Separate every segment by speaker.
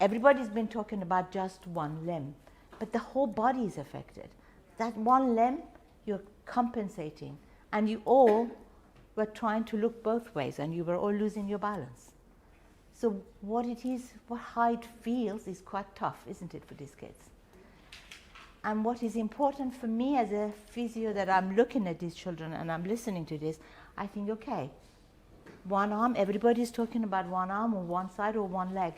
Speaker 1: everybody's been talking about just one limb, but the whole body is affected. That one limb, you're compensating, and you all were trying to look both ways, and you were all losing your balance. So how it feels is quite tough, isn't it, for these kids? And what is important for me as a physio, that I'm looking at these children and I'm listening to this, I think, okay, one arm, everybody's talking about one arm or one side or one leg,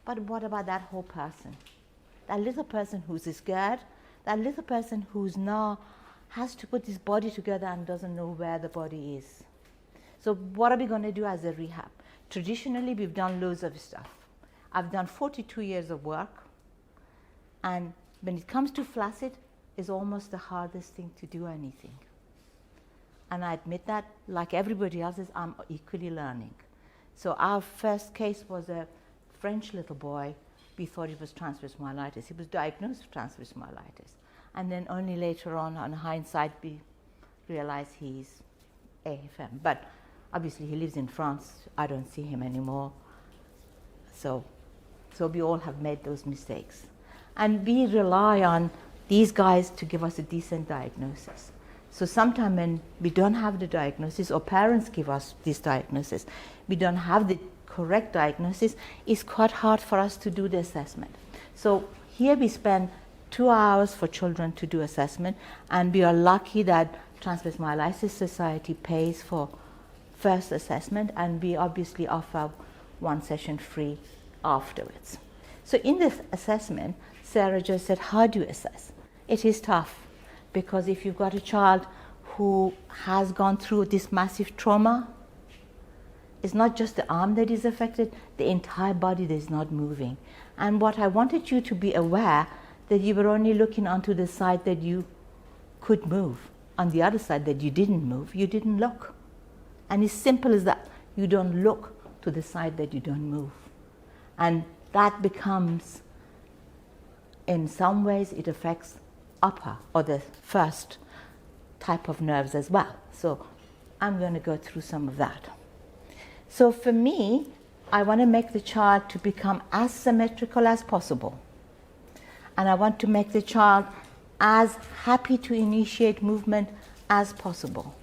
Speaker 1: but what about that whole person? That little person who's scared, that little person who's now has to put his body together and doesn't know where the body is. So what are we going to do as a rehab? Traditionally, we've done loads of stuff. I've done 42 years of work, and when it comes to flaccid, it's almost the hardest thing to do anything. And I admit that, like everybody else's, I'm equally learning. So our first case was a French little boy. We thought it was transverse myelitis. He was diagnosed with transverse myelitis. And then only later on hindsight, we realized he's AFM. But obviously he lives in France. I don't see him anymore. So we all have made those mistakes. And we rely on these guys to give us a decent diagnosis. So sometimes when we don't have the diagnosis, or parents give us this diagnosis, we don't have the correct diagnosis, it's quite hard for us to do the assessment. So here we spend 2 hours for children to do assessment, and we are lucky that Transverse Myelitis Society pays for first assessment, and we obviously offer one session free afterwards. So in this assessment, Sarah just said, how do you assess? It is tough, because if you've got a child who has gone through this massive trauma, it's not just the arm that is affected, the entire body that is not moving. And what I wanted you to be aware, that you were only looking onto the side that you could move. On the other side that you didn't move, you didn't look. And it's simple as that. You don't look to the side that you don't move. And that becomes, in some ways, it affects upper, or the first type of nerves as well. So I'm going to go through some of that. So for me, I want to make the child to become as symmetrical as possible. And I want to make the child as happy to initiate movement as possible,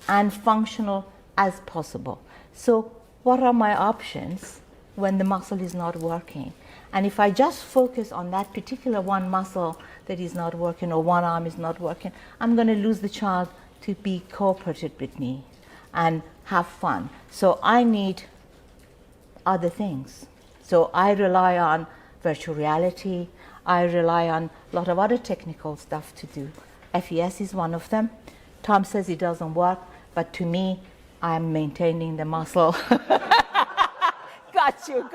Speaker 1: and functional as possible. So what are my options when the muscle is not working? And if I just focus on that particular one muscle that is not working, or one arm is not working, I'm going to lose the child to be cooperative with me and have fun. So I need other things. So I rely on virtual reality. I rely on a lot of other technical stuff to do. FES is one of them. Tom says it doesn't work, but to me, I'm maintaining the muscle. Got you.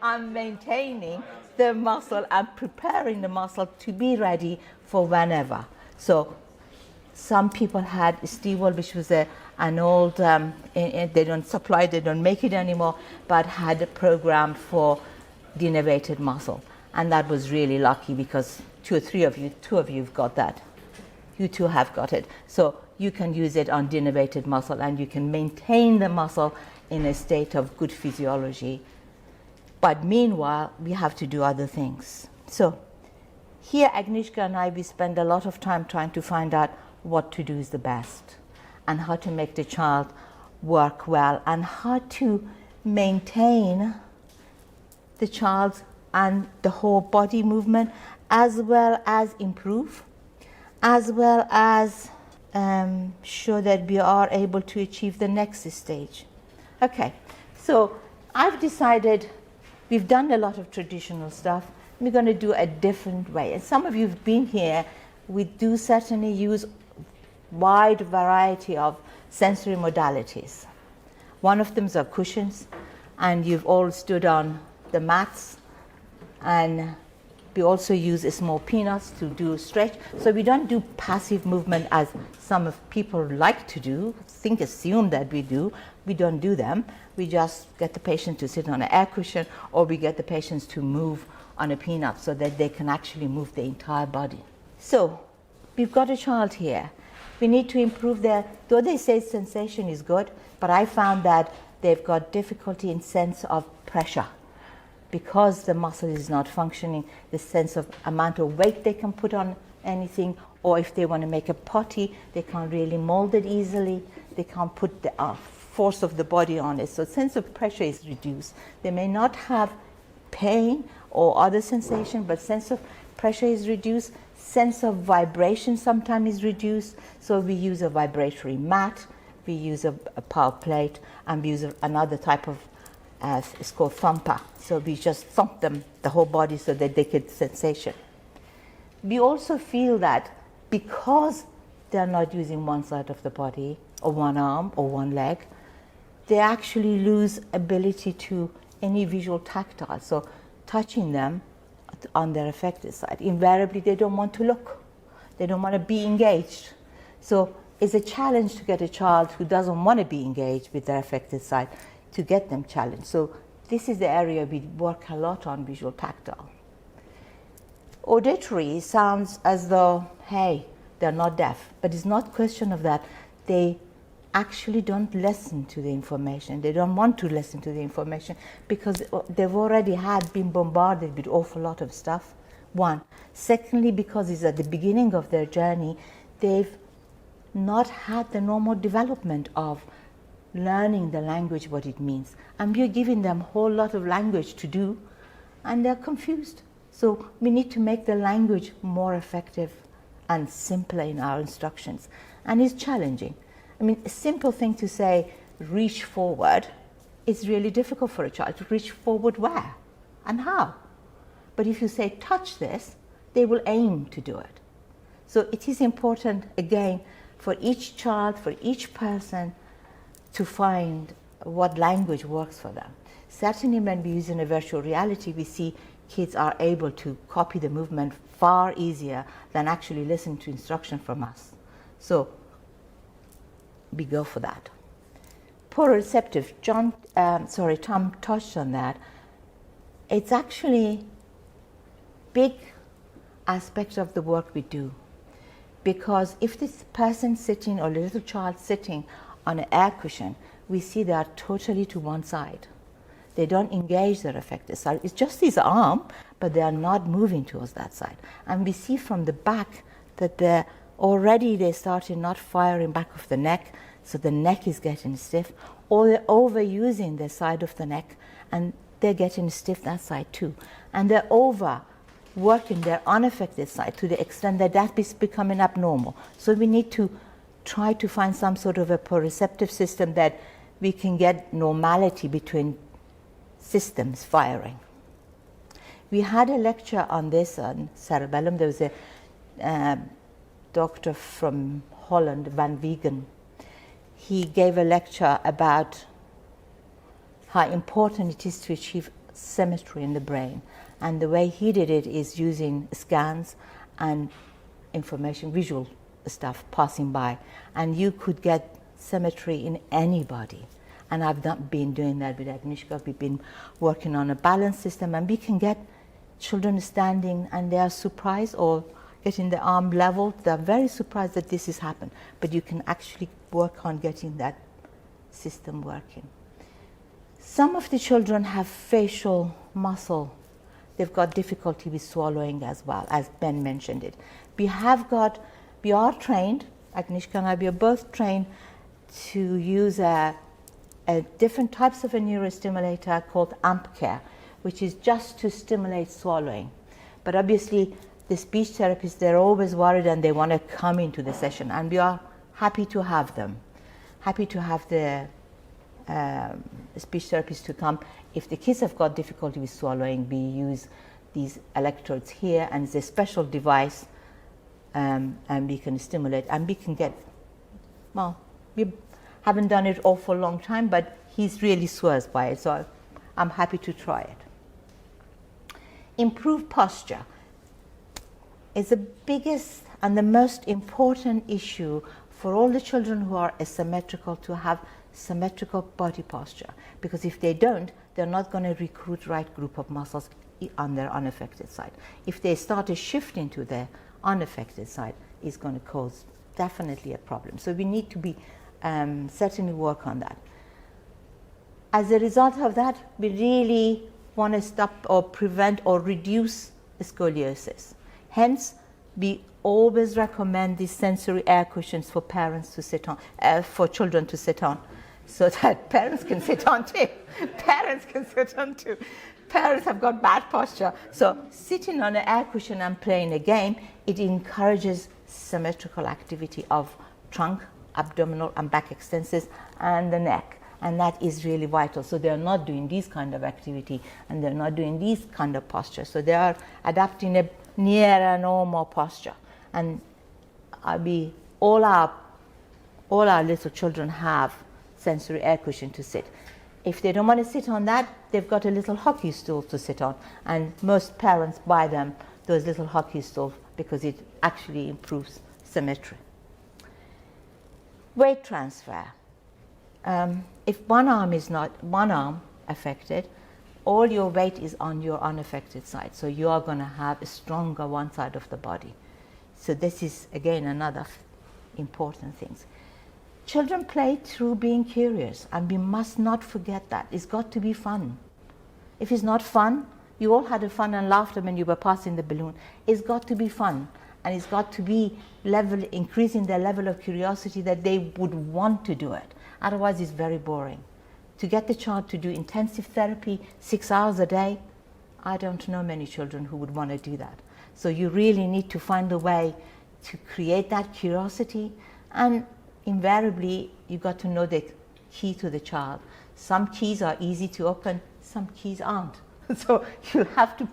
Speaker 1: I'm maintaining the muscle. I'm preparing the muscle to be ready for whenever. So some people had Stewall, which was an old, they don't supply, they don't make it anymore, but had a program for denervated muscle. And that was really lucky, because two of you have got that. You two have got it. So you can use it on denervated muscle, and you can maintain the muscle in a state of good physiology. But meanwhile, we have to do other things. So here, Agnieszka and I, we spend a lot of time trying to find out what to do is the best, and how to make the child work well, and how to maintain the child's and the whole body movement, as well as improve, as well as show that we are able to achieve the next stage. Okay, so I've decided, we've done a lot of traditional stuff, we're going to do a different way. And some of you have been here, we do certainly use wide variety of sensory modalities. One of them are cushions, and you've all stood on the mats, and we also use small peanuts to do stretch. So we don't do passive movement as some of people like to do, assume that we do. We don't do them. We just get the patient to sit on an air cushion, or we get the patients to move on a peanut so that they can actually move the entire body. So we've got a child here. We need to improve though they say sensation is good, but I found that they've got difficulty in sense of pressure. because the muscle is not functioning, the sense of amount of weight they can put on anything, or if they want to make a potty, they can't really mold it easily. They can't put the force of the body on it. So sense of pressure is reduced. They may not have pain or other sensation, but sense of pressure is reduced. Sense of vibration sometimes is reduced. So we use a vibratory mat, we use a power plate, and we use another type of, it's called thumper. So we just thump them, the whole body, so that they get sensation. We also feel that because they're not using one side of the body, or one arm, or one leg, they actually lose ability to any visual tactile. So touching them on their affected side, invariably they don't want to look. They don't want to be engaged. So it's a challenge to get a child who doesn't want to be engaged with their affected side to get them challenged. So this is the area we work a lot on, visual tactile. Auditory sounds as though, hey, they're not deaf, but it's not a question of that. They actually don't listen to the information. They don't want to listen to the information because they've already been bombarded with an awful lot of stuff, one. Secondly, because it's at the beginning of their journey, they've not had the normal development of learning the language, what it means. And we're giving them a whole lot of language to do, and they're confused. So we need to make the language more effective and simpler in our instructions. And it's challenging. I mean, a simple thing to say, reach forward, is really difficult for a child to reach forward where and how. But if you say, touch this, they will aim to do it. So it is important, again, for each child, for each person, to find what language works for them. Certainly when we use in a virtual reality, we see kids are able to copy the movement far easier than actually listen to instruction from us. So we go for that. Proprioceptive, Tom touched on that. It's actually big aspect of the work we do, because if this person sitting or little child sitting on an air cushion, we see they are totally to one side. They don't engage their affected side. It's just his arm, but they are not moving towards that side. And we see from the back that they started not firing back of the neck, so the neck is getting stiff, or they're overusing the side of the neck, and they're getting stiff that side too. And they're overworking their unaffected side to the extent that that is becoming abnormal. So we need to try to find some sort of a proprioceptive system that we can get normality between systems firing. We had a lecture on this on cerebellum. There was a doctor from Holland, Van Wegen. He gave a lecture about how important it is to achieve symmetry in the brain. And the way he did it is using scans and information, visual stuff passing by. And you could get symmetry in anybody. And I've been doing that with Agnieszka. We've been working on a balance system, and we can get children standing and they are surprised, or getting the arm level. They're very surprised that this has happened. But you can actually work on getting that system working. Some of the children have facial muscle. They've got difficulty with swallowing as well, as Ben mentioned it. We are trained, Agnieszka and I, we are both trained to use a different types of a neurostimulator called AmpCare, which is just to stimulate swallowing. But obviously, the speech therapists, they're always worried and they want to come into the session, and we are happy to have them. Happy to have the speech therapists to come. If the kids have got difficulty with swallowing, we use these electrodes here, and it's a special device, and we can stimulate, and we can get, well, we haven't done it all for a long time, but he's really swears by it, so I'm happy to try it. Improve posture is the biggest and the most important issue for all the children who are asymmetrical, to have symmetrical body posture, because if they don't, they're not going to recruit right group of muscles on their unaffected side. If they start shifting to their unaffected side, it's going to cause definitely a problem. So we need to be certainly work on that. As a result of that, we really want to stop or prevent or reduce scoliosis. Hence, we always recommend these sensory air cushions for parents to sit on, for children to sit on, so that parents can sit on too. Parents can sit on too. Parents have got bad posture. So sitting on an air cushion and playing a game, it encourages symmetrical activity of trunk, abdominal and back extensors and the neck. And that is really vital. So they are not doing these kind of activity and they're not doing these kind of posture. So they are adapting a near a normal posture. And all our little children have sensory air cushion to sit. If they don't want to sit on that, they've got a little hockey stool to sit on. And most parents buy them those little hockey stools because it actually improves symmetry. Weight transfer. If one arm affected, all your weight is on your unaffected side. So you are going to have a stronger one side of the body. So this is, again, another important thing. Children play through being curious, and we must not forget that. It's got to be fun. If it's not fun, you all had fun and laughter when you were passing the balloon. It's got to be fun, and it's got to be increasing their level of curiosity that they would want to do it. Otherwise, it's very boring. To get the child to do intensive therapy 6 hours a day, I don't know many children who would want to do that. So you really need to find a way to create that curiosity, and invariably, you've got to know the key to the child. Some keys are easy to open, some keys aren't. So you have to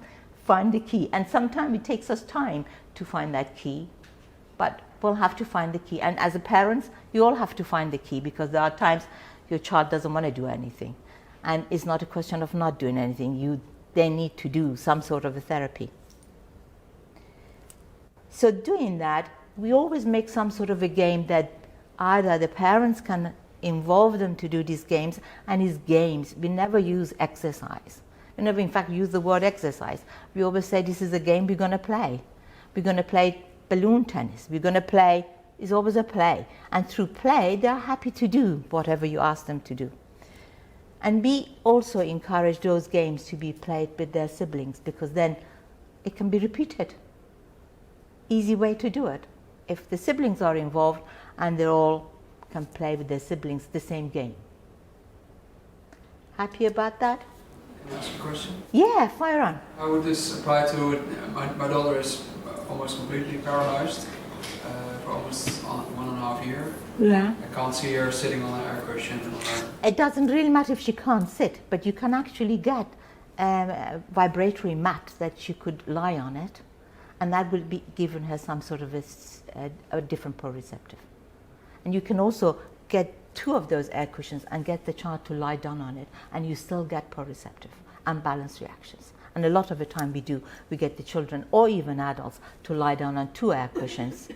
Speaker 1: find the key. And sometimes it takes us time to find that key, but we'll have to find the key. And as a parent, you all have to find the key, because there are times your child doesn't want to do anything. And it's not a question of not doing anything. They need to do some sort of a therapy. So doing that, we always make some sort of a game that either the parents can involve them to do these games, and these games, we never use exercise. We never, in fact, use the word exercise. We always say this is a game we're going to play. We're going to play balloon tennis. We're going to play, it's always a play. And through play, they're happy to do whatever you ask them to do. And we also encourage those games to be played with their siblings, because then it can be repeated. Easy way to do it. If the siblings are involved and they all can play with their siblings the same game. Happy about that?
Speaker 2: Can I ask a question?
Speaker 1: Yeah, fire on.
Speaker 2: How would this apply to my daughter is almost completely paralyzed for almost 1.5 years.
Speaker 1: Yeah.
Speaker 2: I can't see her sitting on an air cushion.
Speaker 1: It doesn't really matter if she can't sit, but you can actually get a vibratory mat that she could lie on it, and that will be giving her some sort of a different proprioceptive. And you can also get 2 of those air cushions and get the child to lie down on it, and you still get proprioceptive and balanced reactions. And a lot of the time we get the children or even adults to lie down on 2 air cushions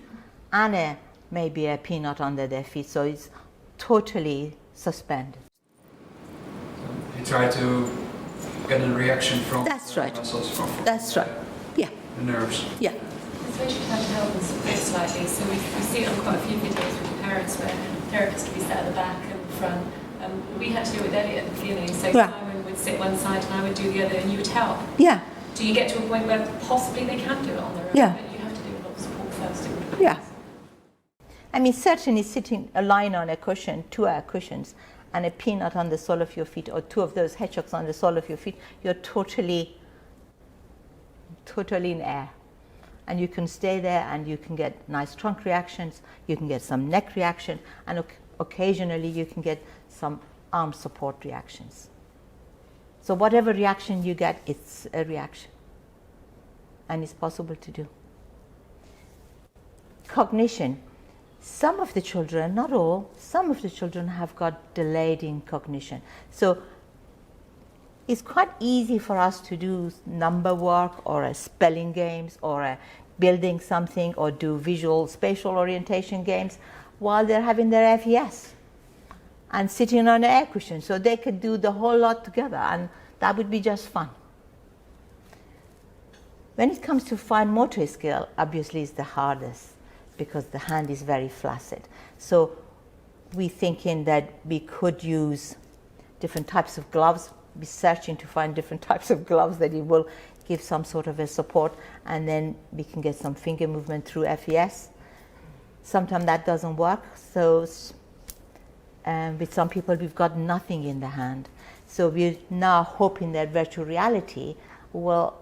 Speaker 1: and maybe a peanut under their feet, so it's totally suspended.
Speaker 2: You try to get a reaction from
Speaker 1: That's right.
Speaker 2: muscles from
Speaker 1: That's right. Yeah.
Speaker 2: the nerves.
Speaker 1: Yeah.
Speaker 3: So she tried to help us support slightly. So we see it on quite a few videos with parents where therapists could be sat at the back and the front. We had to do it with Elliot at the beginning. So
Speaker 1: Yeah.
Speaker 3: Simon would sit one side and I would do the other, and you would help.
Speaker 1: Yeah.
Speaker 3: Do you get to a point where possibly they can do it on their own?
Speaker 1: Yeah.
Speaker 3: But you have to do a lot of support first.
Speaker 1: Yeah. I mean, certainly sitting lying on a cushion, 2 air cushions, and a peanut on the sole of your feet, or 2 of those hedgehogs on the sole of your feet, you're totally in air. And you can stay there and you can get nice trunk reactions, you can get some neck reaction, and occasionally you can get some arm support reactions. So whatever reaction you get, it's a reaction. And it's possible to do. Cognition. Some of the children, not all, some of the children have got delayed in cognition. So it's quite easy for us to do number work or a spelling games or a building something or do visual spatial orientation games while they're having their FES and sitting on an air cushion. So they could do the whole lot together, and that would be just fun. When it comes to fine motor skill, obviously it's the hardest because the hand is very flaccid. So we're thinking that we could use different types of gloves. be searching to find different types of gloves that it will give some sort of a support, and then we can get some finger movement through FES. Sometimes that doesn't work, so with some people we've got nothing in the hand. So we're now hoping that virtual reality will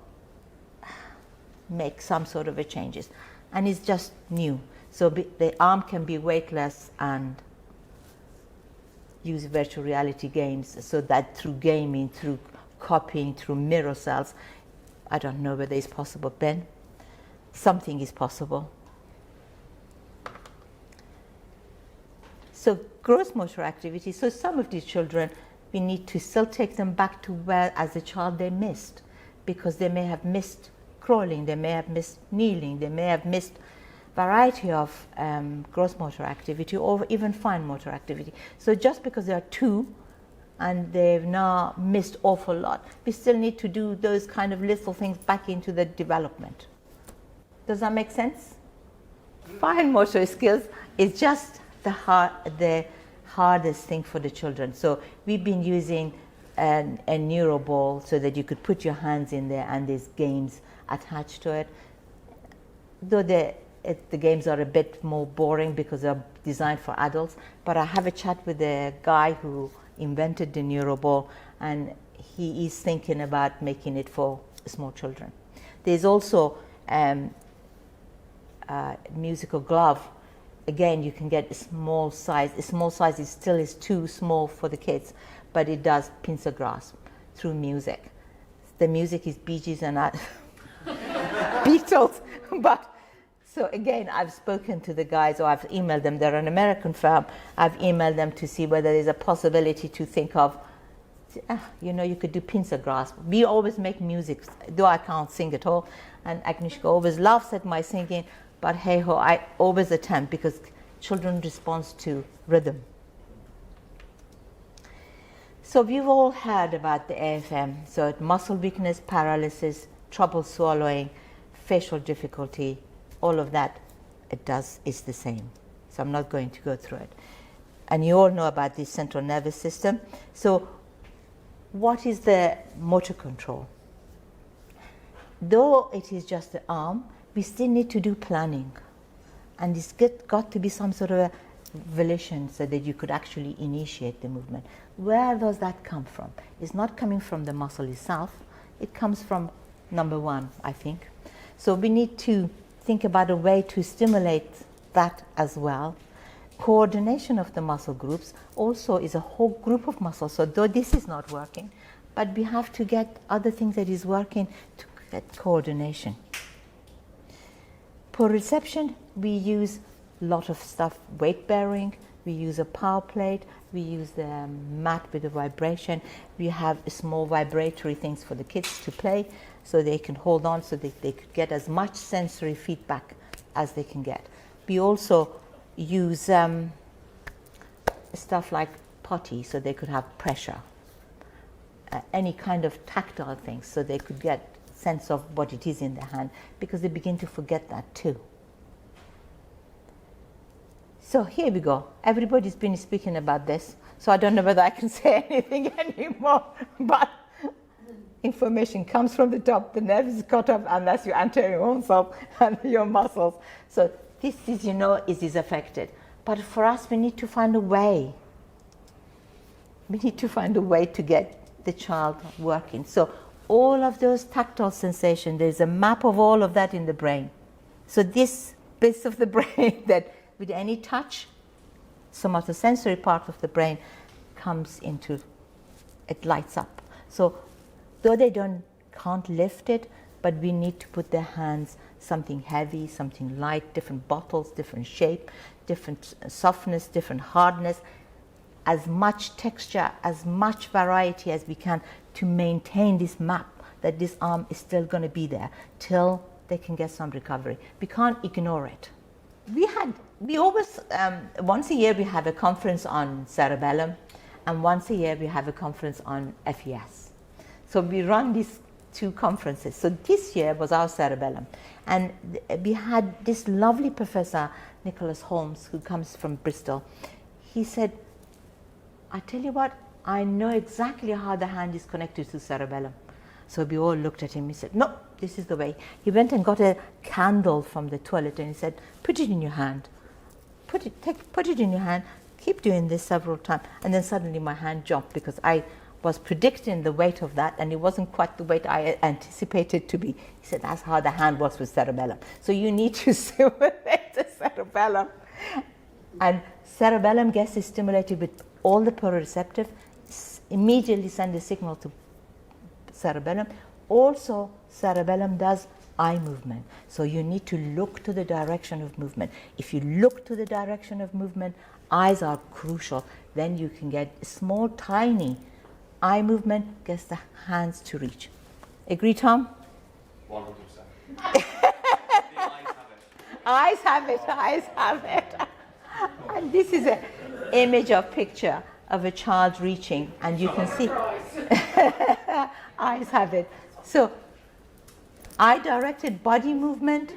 Speaker 1: make some sort of a changes, and it's just new. So the arm can be weightless and use virtual reality games, so that through gaming, through copying, through mirror cells, I don't know whether it's possible, Ben. Something is possible. So gross motor activity. So some of these children, we need to still take them back to where as a child they missed, because they may have missed crawling, they may have missed kneeling, they may have missed variety of gross motor activity or even fine motor activity. So just because they are 2 and they've now missed awful lot, we still need to do those kind of little things back into the development. Does that make sense? Fine motor skills is just the hardest thing for the children. So we've been using a Neuro ball so that you could put your hands in there and there's games attached to it. Though the games are a bit more boring because they're designed for adults, but I have a chat with the guy who invented the Neuro ball, and he is thinking about making it for small children. There's also musical glove. Again, you can get a small size. A small size is too small for the kids, but it does pincer grasp through music. The music is Bee Gees and Beatles, but so again, I've spoken to the guys, or I've emailed them. They're an American firm. I've emailed them to see whether there's a possibility to think of, you could do pincer grasp. We always make music, though I can't sing at all, and Agnieszka always laughs at my singing, but hey ho, I always attempt because children respond to rhythm. So we've all heard about the AFM. So muscle weakness, paralysis, trouble swallowing, facial difficulty, all of that is the same. So I'm not going to go through it. And you all know about the central nervous system. So what is the motor control? Though it is just the arm, we still need to do planning. And it's got to be some sort of a volition so that you could actually initiate the movement. Where does that come from? It's not coming from the muscle itself. It comes from number 1, I think. So we need to think about a way to stimulate that as well. Coordination of the muscle groups also is a whole group of muscles. So though this is not working, but we have to get other things that is working to get coordination. Proprioception, we use a lot of stuff, weight bearing, we use a power plate, we use the mat with the vibration, we have small vibratory things for the kids to play so they can hold on so that they could get as much sensory feedback as they can get. We also use stuff like potty so they could have pressure, any kind of tactile things so they could get sense of what it is in their hand, because they begin to forget that too. So here we go. Everybody's been speaking about this, so I don't know whether I can say anything anymore, but information comes from the top. The nerve is cut off unless you enter your own self and your muscles. So this is affected. But for us, we need to find a way. We need to find a way to get the child working. So all of those tactile sensations, there's a map of all of that in the brain. So this bit of the brain that with any touch, somatosensory part of the brain comes into, it lights up. So though they can't lift it, but we need to put their hands, something heavy, something light, different bottles, different shape, different softness, different hardness, as much texture, as much variety as we can to maintain this map that this arm is still going to be there till they can get some recovery. We can't ignore it. We always, once a year we have a conference on cerebellum, and once a year we have a conference on FES. So we run these 2 conferences. So this year was our cerebellum. And we had this lovely professor, Nicholas Holmes, who comes from Bristol. He said, I tell you what, I know exactly how the hand is connected to cerebellum. So we all looked at him. He said, no, this is the way. He went and got a candle from the toilet and he said, put it in your hand. Put it in your hand. Keep doing this several times. And then suddenly my hand jumped because I was predicting the weight of that and it wasn't quite the weight I anticipated to be. He said, that's how the hand works with cerebellum. So you need to stimulate the cerebellum. And cerebellum gets stimulated with all the proprioceptive, immediately send a signal to cerebellum. Also, cerebellum does eye movement. So you need to look to the direction of movement. If you look to the direction of movement, eyes are crucial. Then you can get small, tiny eye movement, gets the hands to reach. Agree, Tom?
Speaker 4: 100%. The eyes have it.
Speaker 1: Eyes have it. And this is an image of picture of a child reaching, and you can see eyes have it. So eye-directed body movement,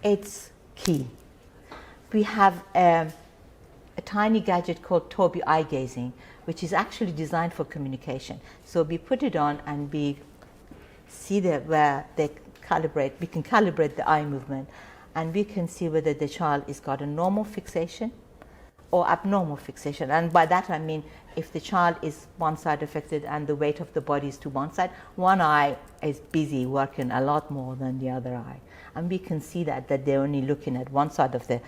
Speaker 1: it's key. We have a tiny gadget called Tobii eye gazing, which is actually designed for communication. So we put it on and we see where they calibrate. We can calibrate the eye movement, and we can see whether the child has got a normal fixation or abnormal fixation. And by that I mean if the child is one side affected and the weight of the body is to one side, one eye is busy working a lot more than the other eye. And we can see that they're only looking at one side of the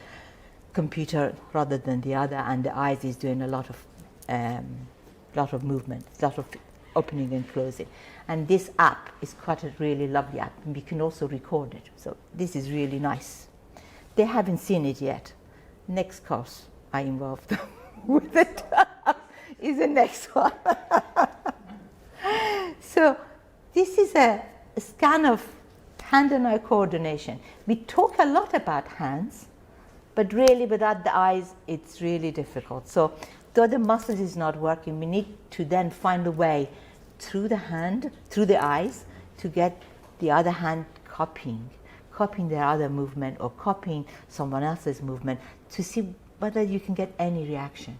Speaker 1: computer rather than the other, and the eyes is doing a lot of movement, a lot of opening and closing. And this app is quite a really lovely app, and we can also record it. So this is really nice. They haven't seen it yet. Next course I involved them with it is the next one. So this is a scan of hand and eye coordination. We talk a lot about hands, but really without the eyes it's really difficult. So though the muscles is not working, we need to then find a way through the hand, through the eyes, to get the other hand copying their other movement or copying someone else's movement to see whether you can get any reaction.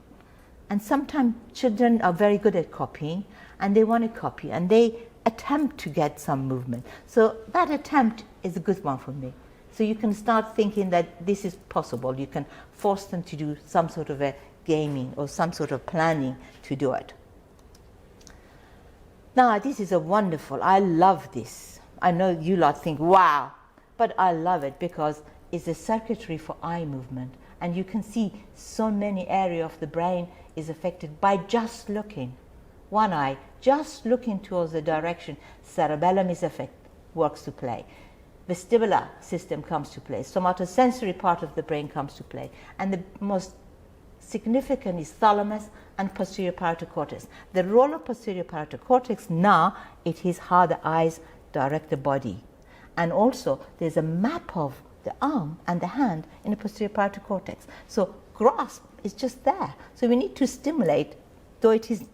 Speaker 1: And sometimes children are very good at copying and they want to copy and they attempt to get some movement. So that attempt is a good one for me. So you can start thinking that this is possible. You can force them to do some sort of a gaming or some sort of planning to do it. Now this is a wonderful, I love this. I know you lot think, wow, but I love it because it's a circuitry for eye movement. And you can see so many areas of the brain is affected by just looking. One eye, just looking towards the direction, cerebellum is affected, works to play. Vestibular system comes to play. Somatosensory part of the brain comes to play. And the most significant is thalamus and posterior parietal cortex. The role of posterior parietal cortex now, it is how the eyes direct the body. And also there's a map of the arm and the hand in the posterior parietal cortex. So grasp is just there. So we need to stimulate, though it is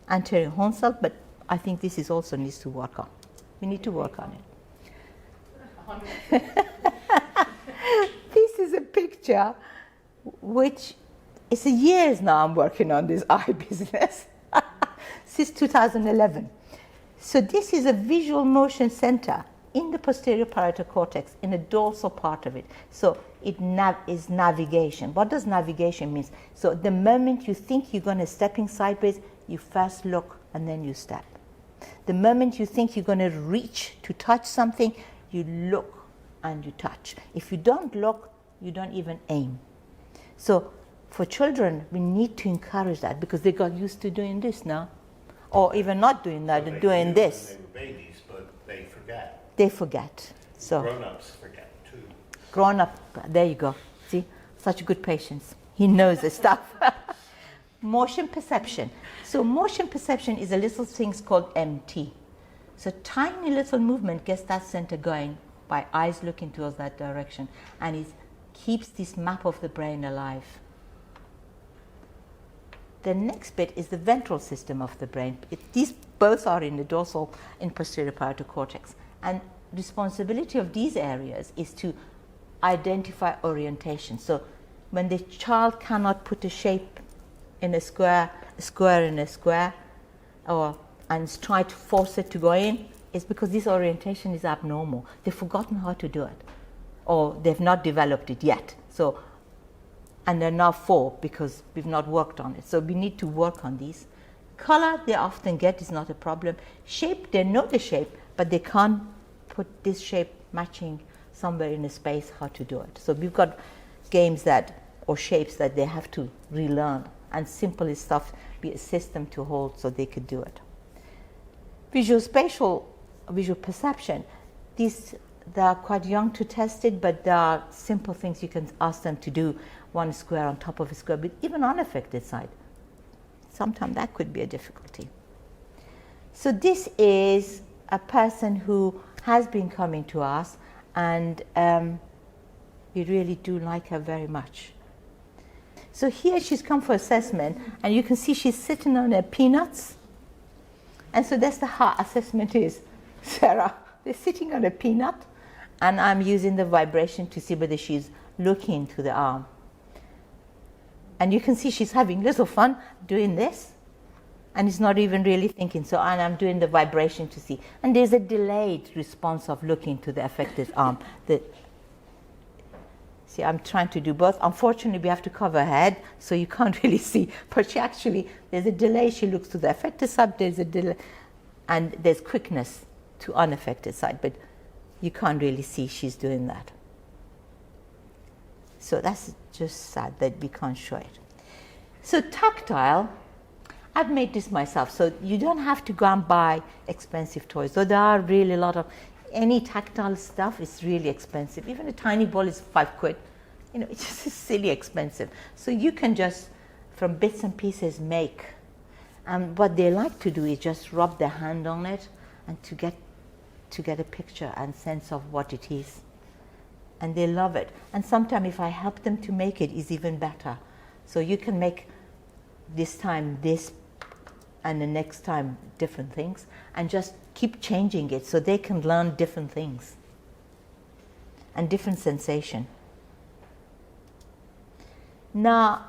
Speaker 1: anterior horn cell, but I think this is also needs to work on. We need to work on it. This is a picture which is years now I'm working on this eye business since 2011. So this is a visual motion center in the posterior parietal cortex, in the dorsal part of it. So it is navigation. What does navigation mean? So the moment you think you're going to stepping sideways, you first look and then you step. The moment you think you're going to reach to touch something, you look and you touch. If you don't look, you don't even aim. So for children, we need to encourage that because they got used to doing this now. Or even not doing that,
Speaker 4: Well,
Speaker 1: doing this.
Speaker 4: They were babies, but they forget.
Speaker 1: They forget. So
Speaker 4: Grown-ups forget too.
Speaker 1: grown up, there you go. See, such good patience. He knows the stuff. Motion perception. So motion perception is a little thing called MT. So tiny little movement gets that center going by eyes looking towards that direction, and it keeps this map of the brain alive. The next bit is the ventral system of the brain. These both are in the dorsal and posterior parietal cortex. And responsibility of these areas is to identify orientation. So when the child cannot put a shape in a square square in a square, and try to force it to go in, is because this orientation is abnormal. They've forgotten how to do it, or they've not developed it yet. So, and they're now 4 because we've not worked on it. So we need to work on these. Color they often get is not a problem. Shape, they know the shape, but they can't put this shape matching somewhere in a space how to do it. So we've got games or shapes that they have to relearn, and simple stuff we assist them to hold so they could do it. Visual spatial, visual perception, these they are quite young to test it, but there are simple things you can ask them to do, one square on top of a square, but even unaffected side. Sometimes that could be a difficulty. So this is a person who has been coming to us, and we really do like her very much. So here she's come for assessment, and you can see she's sitting on her peanuts. And so that's how assessment is. Sarah, they're sitting on a peanut, and I'm using the vibration to see whether she's looking to the arm. And you can see she's having little fun doing this, and it's not even really thinking. So, and I'm doing the vibration to see. And there's a delayed response of looking to the affected arm. See, I'm trying to do both. Unfortunately, we have to cover her head, so you can't really see. But she actually, there's a delay. She looks to the affected side, there's a delay, and there's quickness to unaffected side, but you can't really see she's doing that. So that's just sad that we can't show it. So tactile, I've made this myself, so you don't have to go and buy expensive toys. So there are really a lot of, any tactile stuff is really expensive. Even a tiny ball is £5. You know, it's just silly expensive. So you can just, from bits and pieces, make. And what they like to do is just rub their hand on it and to get a picture and sense of what it is. And they love it. And sometimes if I help them to make it, it's even better. So you can make this time this, and the next time different things, and just keep changing it so they can learn different things and different sensation. Now,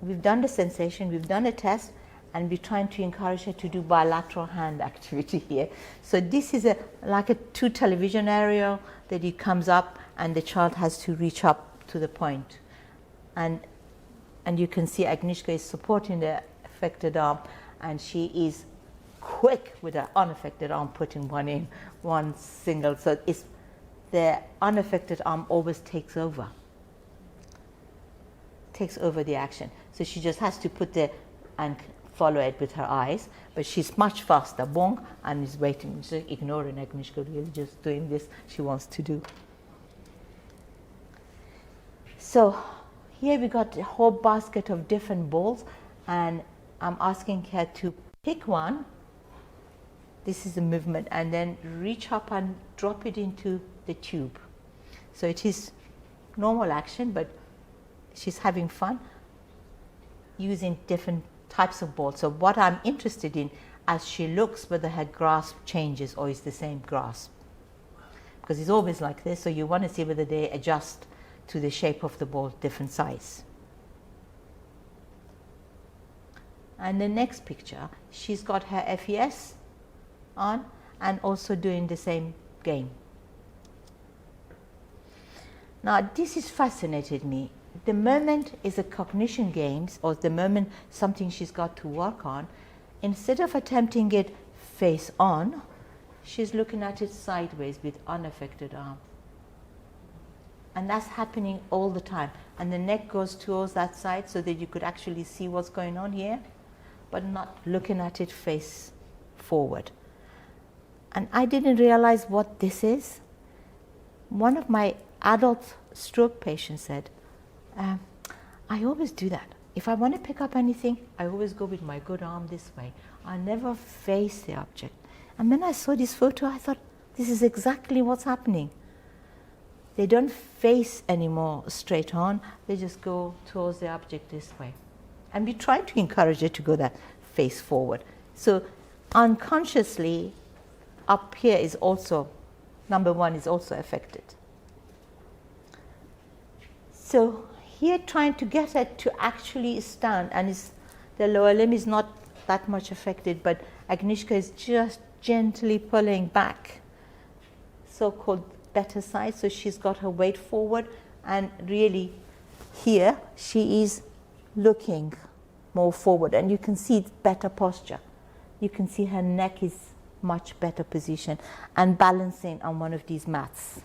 Speaker 1: we've done the sensation, we've done a test, and we're trying to encourage her to do bilateral hand activity here. So this is like a 2 television aerial that it comes up, and the child has to reach up to the point. And you can see Agnieszka is supporting the affected arm, and she is quick with her unaffected arm, putting one in, one single. So it's the unaffected arm always takes over the action. So she just has to put and follow it with her eyes, but she's much faster, bong, and is waiting, just ignoring Agnieszka, really just doing this she wants to do. So here we got a whole basket of different balls, and I'm asking her to pick one. This is the movement, and then reach up and drop it into the tube. So it is normal action, but she's having fun using different types of balls. So what I'm interested in, as she looks, whether her grasp changes or is the same grasp. Because it's always like this, so you want to see whether they adjust to the shape of the ball, different size. And the next picture, she's got her FES on and also doing the same game. Now this has fascinated me. The moment is a cognition games, or the moment something she's got to work on, instead of attempting it face on, she's looking at it sideways with unaffected arm. And that's happening all the time. And the neck goes towards that side so that you could actually see what's going on here, but not looking at it face forward. And I didn't realize what this is. One of my adult stroke patients said, I always do that. If I want to pick up anything, I always go with my good arm this way. I never face the object. And when I saw this photo, I thought, this is exactly what's happening. They don't face anymore straight on, they just go towards the object this way. And we try to encourage it to go that face forward. So unconsciously, up here is also, number 1 is also affected. So here trying to get her to actually stand, and the lower limb is not that much affected, but Agnieszka is just gently pulling back, so-called better side, so she's got her weight forward, and really here she is looking more forward, and you can see better posture. You can see her neck is much better position and balancing on one of these mats.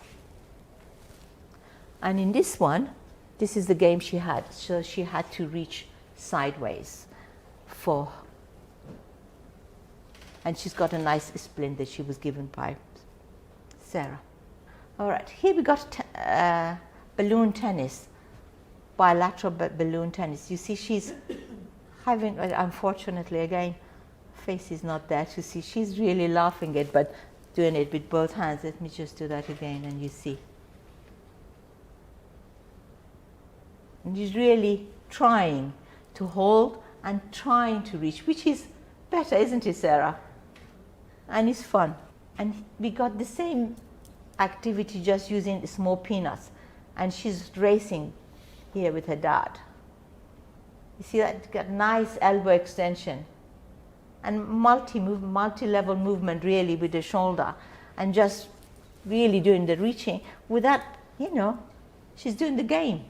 Speaker 1: And in this one, this is the game she had, so she had to reach sideways and she's got a nice splint that she was given by Sarah. All right, here we got balloon tennis, bilateral balloon tennis. You see she's having, unfortunately again, face is not there to see. She's really laughing at, but doing it with both hands. Let me just do that again, and you see. And she's really trying to hold and trying to reach, which is better, isn't it, Sarah? And it's fun. And we got the same activity, just using small peanuts. And she's racing here with her dad. You see that? Got nice elbow extension. And multi-level movement really with the shoulder. And just really doing the reaching without, she's doing the game.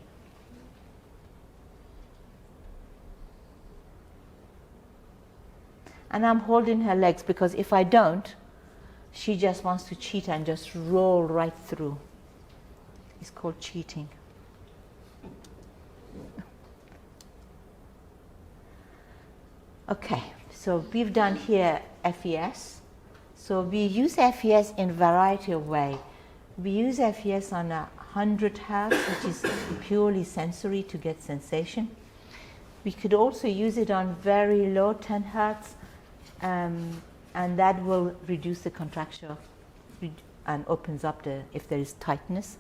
Speaker 1: And I'm holding her legs because if I don't, she just wants to cheat and just roll right through. It's called cheating. Okay, so we've done here FES. So we use FES in a variety of ways. We use FES on 100 Hertz, which is purely sensory to get sensation. We could also use it on very low 10 Hertz. And that will reduce the contracture and opens up if there is tightness.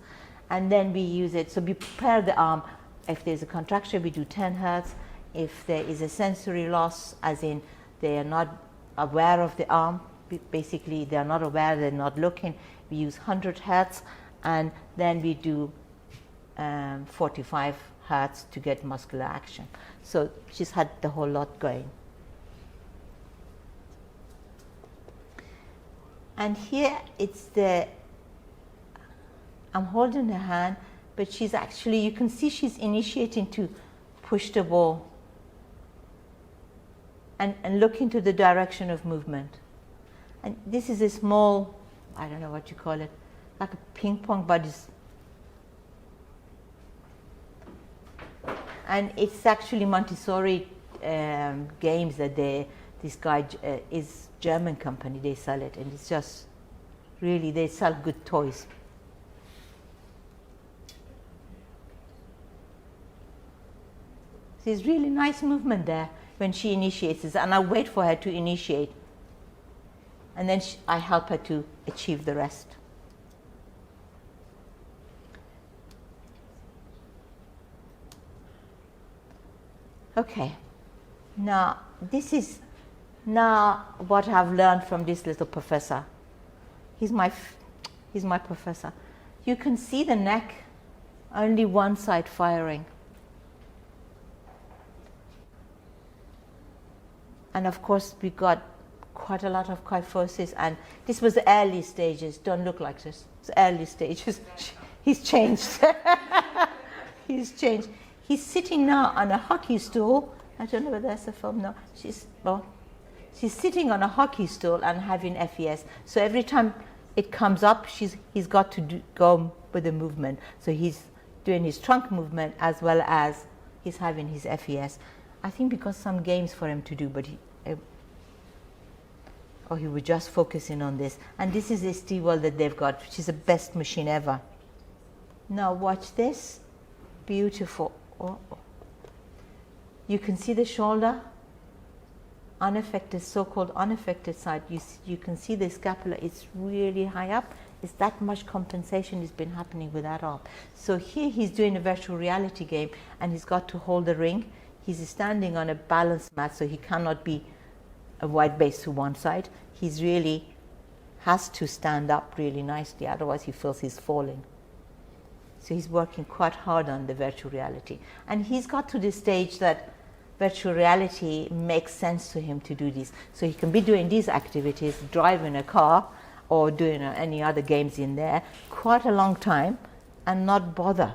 Speaker 1: And then we use it, so we prepare the arm. If there's a contracture, we do 10 Hertz. If there is a sensory loss, as in they are not aware of the arm, basically they are not aware, they're not looking, we use 100 Hertz. And then we do 45 Hertz to get muscular action. So she's had the whole lot going. And here I'm holding her hand, but she's actually, you can see she's initiating to push the ball and look into the direction of movement. And this is a small, I don't know what you call it, like a ping pong, but and it's actually Montessori games that this guy is German company, they sell it, and it's just really, they sell good toys. There's really nice movement there when she initiates this, and I wait for her to initiate, and then I help her to achieve the rest. Okay, now this is what I've learned from this little professor. He's my professor. You can see the neck, only one side firing. And of course we got quite a lot of kyphosis, and this was the early stages. Don't look like this. It's early stages. He's changed. He's changed. He's sitting now on a hockey stool. I don't know whether that's a film. No, she's sitting on a hockey stool and having FES. So every time it comes up, he's got to go with the movement. So he's doing his trunk movement as well as he's having his FES. I think because some games for him to do, but he was just focusing on this. And this is a Stewell that they've got, which is the best machine ever. Now watch this. Beautiful. Oh. You can see the shoulder, unaffected, so-called unaffected side. You can see the scapula, it's really high up. It's that much compensation has been happening with that arm. So here he's doing a virtual reality game, and he's got to hold the ring. He's standing on a balance mat, so he cannot be a wide base to one side. He's really has to stand up really nicely, otherwise he feels he's falling. So he's working quite hard on the virtual reality. And he's got to the stage that virtual reality makes sense to him to do this. So he can be doing these activities, driving a car or doing any other games in there, quite a long time and not bother.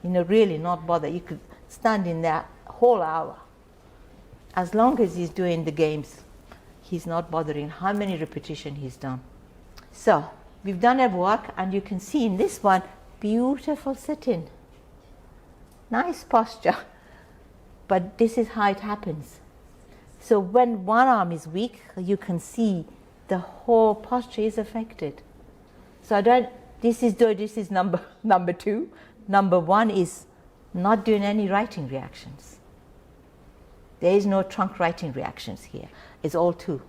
Speaker 1: Really not bother. You could stand in there a whole hour. As long as he's doing the games, he's not bothering how many repetitions he's done. So we've done our work, and you can see in this one, beautiful sitting. Nice posture. But this is how it happens. So when one arm is weak, you can see the whole posture is affected. So this is number 2. Number 1 is not doing any writing reactions. There is no trunk writing reactions here. It's all to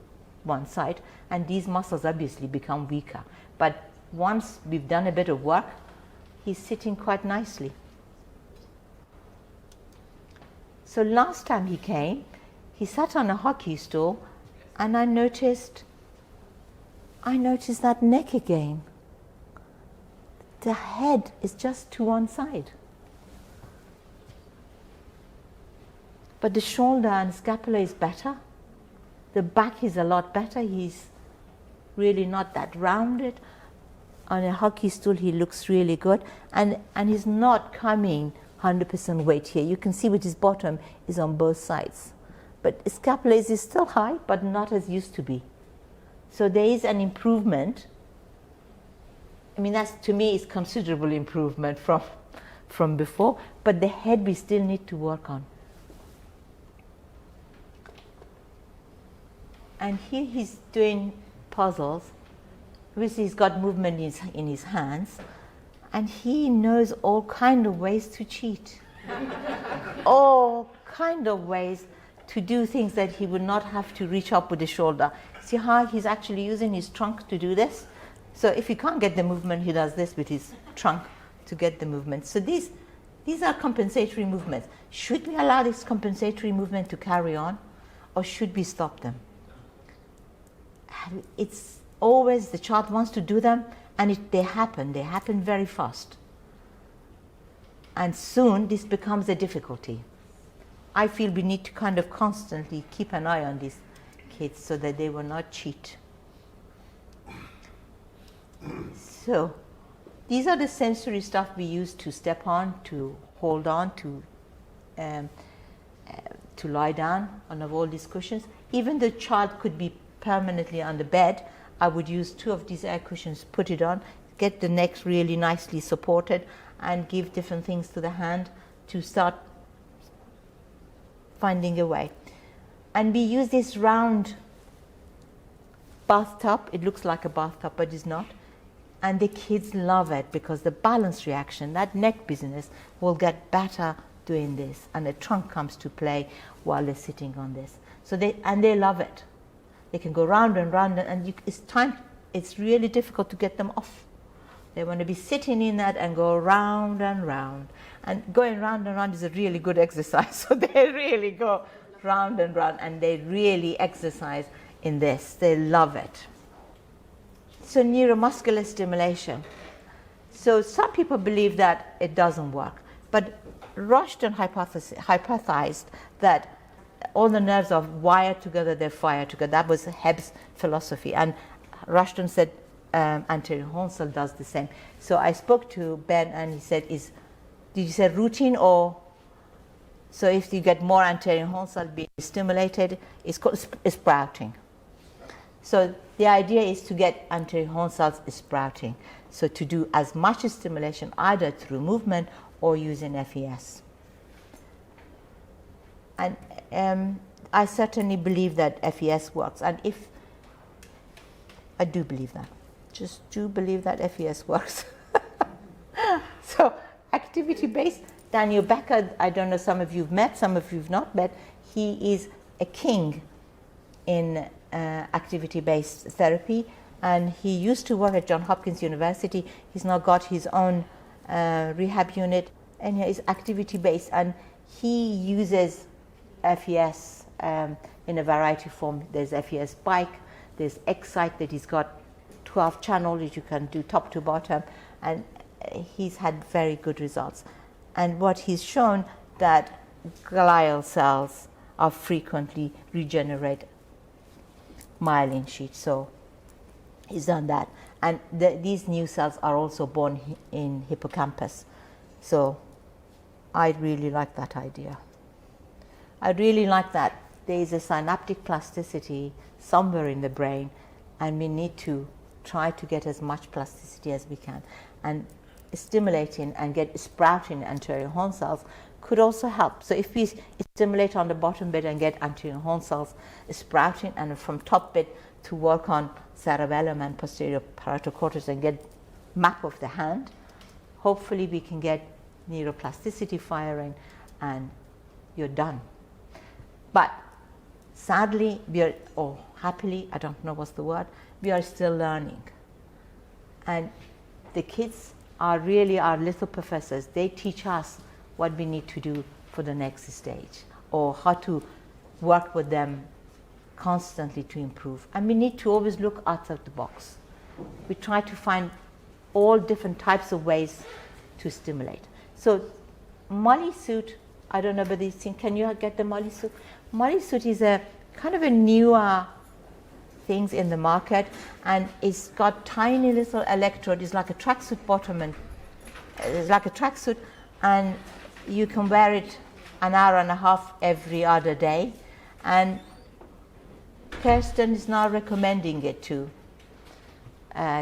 Speaker 1: one side, and these muscles obviously become weaker. But once we've done a bit of work, he's sitting quite nicely. So last time he came, he sat on a hockey stool, and I noticed that neck again. The head is just to one side. But the shoulder and scapula is better. The back is a lot better. He's really not that rounded. On a hockey stool, he looks really good. And he's not coming 100% weight here. You can see with his bottom is on both sides. But scapula is still high, but not as used to be. So there is an improvement. I mean, that's, to me, is considerable improvement from before. But the head we still need to work on. And here he's doing puzzles. Obviously, he's got movement in his hands. And he knows all kind of ways to cheat. All kind of ways to do things that he would not have to reach up with the shoulder. See how he's actually using his trunk to do this? So if he can't get the movement, he does this with his trunk to get the movement. So these are compensatory movements. Should we allow this compensatory movement to carry on, or should we stop them? It's always the child wants to do them, and they happen very fast. And soon this becomes a difficulty. I feel we need to kind of constantly keep an eye on these kids so that they will not cheat. So these are the sensory stuff we use to step on, to hold on, to lie down on all these cushions. Even the child could be permanently on the bed. I would use 2 of these air cushions, put it on, get the neck really nicely supported, and give different things to the hand to start finding a way. And we use this round bathtub. It looks like a bathtub, but it's not. And the kids love it because the balance reaction, that neck business, will get better doing this. And the trunk comes to play while they're sitting on this. So they love it. They can go round and round, and it's really difficult to get them off. They want to be sitting in that and go round and round. And going round and round is a really good exercise. So they really go round and round, and they really exercise in this. They love it. So neuromuscular stimulation. So some people believe that it doesn't work. But Rushton hypothesized that all the nerves are wired together, they fire together. That was Hebb's philosophy. And Rushton said anterior horn cell does the same. So I spoke to Ben, and he said, did you say routine or? So if you get more anterior horn cell being stimulated, it's called sprouting. So the idea is to get anterior horn cells sprouting. So to do as much stimulation either through movement or using FES. And I certainly believe that FES works. And if I do believe that, just do believe that FES works. So activity-based, Daniel Becker, I don't know, some of you've met, some of you've not met. He is a king in activity-based therapy, and he used to work at Johns Hopkins University. He's now got his own rehab unit, and he is activity-based, and he uses FES in a variety of form. There's FES bike, there's Excite that he's got 12 channels that you can do top to bottom, and he's had very good results. And what he's shown that glial cells are frequently regenerate myelin sheath. So he's done that. And these new cells are also born in hippocampus. So I really like that idea. I really like that there is a synaptic plasticity somewhere in the brain, and we need to try to get as much plasticity as we can. And stimulating and get sprouting anterior horn cells could also help. So if we stimulate on the bottom bit and get anterior horn cells sprouting, and from top bit to work on cerebellum and posterior parietal cortex and get map of the hand, hopefully we can get neuroplasticity firing and you're done. But sadly, or happily, I don't know what's the word, we are still learning. And the kids are really our little professors. They teach us what we need to do for the next stage, or how to work with them constantly to improve. And we need to always look outside the box. We try to find all different types of ways to stimulate. So Molly suit, I don't know about these things. Can you get the Molly suit? Molly suit is a kind of a newer things in the market, and it's got tiny little electrode. It's like a tracksuit bottom, and it's like a tracksuit, and you can wear it an hour and a half every other day. And Kirsten is now recommending it to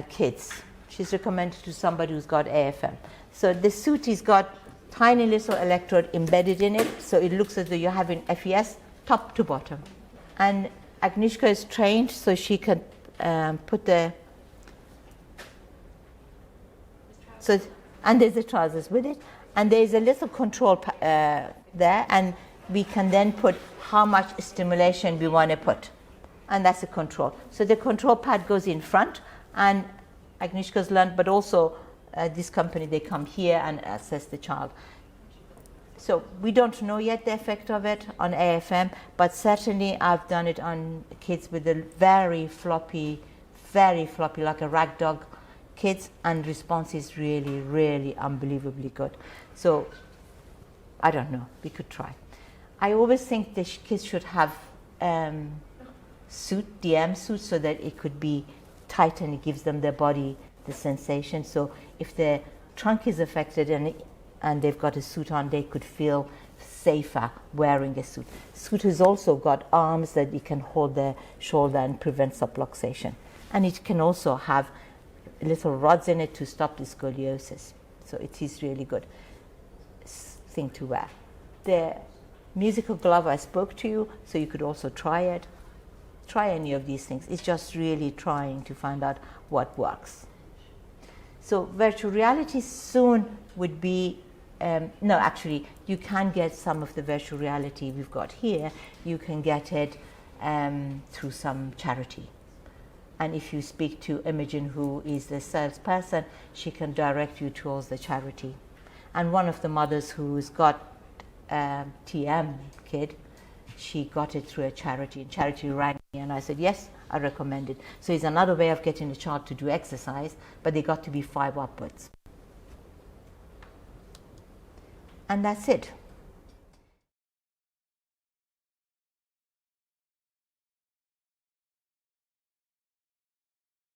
Speaker 1: kids. She's recommended to somebody who's got AFM. So the suit has got tiny little electrode embedded in it, so it looks as though you're having FES top to bottom. And Agnieszka is trained, so she can put the... So, and there's the trousers with it. And there's a little control there, and we can then put how much stimulation we want to put. And that's the control. So the control pad goes in front, and Agnieszka's learned, but also this company, they come here and assess the child. So we don't know yet the effect of it on AFM, but certainly I've done it on kids with a very floppy, like a rag dog kids, and response is really, really unbelievably good. So I don't know, we could try. I always think the kids should have suit, DM suit, so that it could be tight and it gives them their body the sensation. So if their trunk is affected and they've got a suit on, they could feel safer wearing a suit. Suit has also got arms that you can hold their shoulder and prevent subluxation. And it can also have little rods in it to stop the scoliosis. So it is really good thing to wear. The musical glove I spoke to you, so you could also try it. Try any of these things. It's just really trying to find out what works. So virtual reality soon would be, no, actually, you can get some of the virtual reality we've got here. You can get it through some charity. And if you speak to Imogen, who is the salesperson, she can direct you towards the charity. And one of the mothers who's got TM kid, she got it through a charity. And charity rang me, and I said, yes, I recommend it. So it's another way of getting a child to do exercise, but they got to be 5 upwards. And that's it.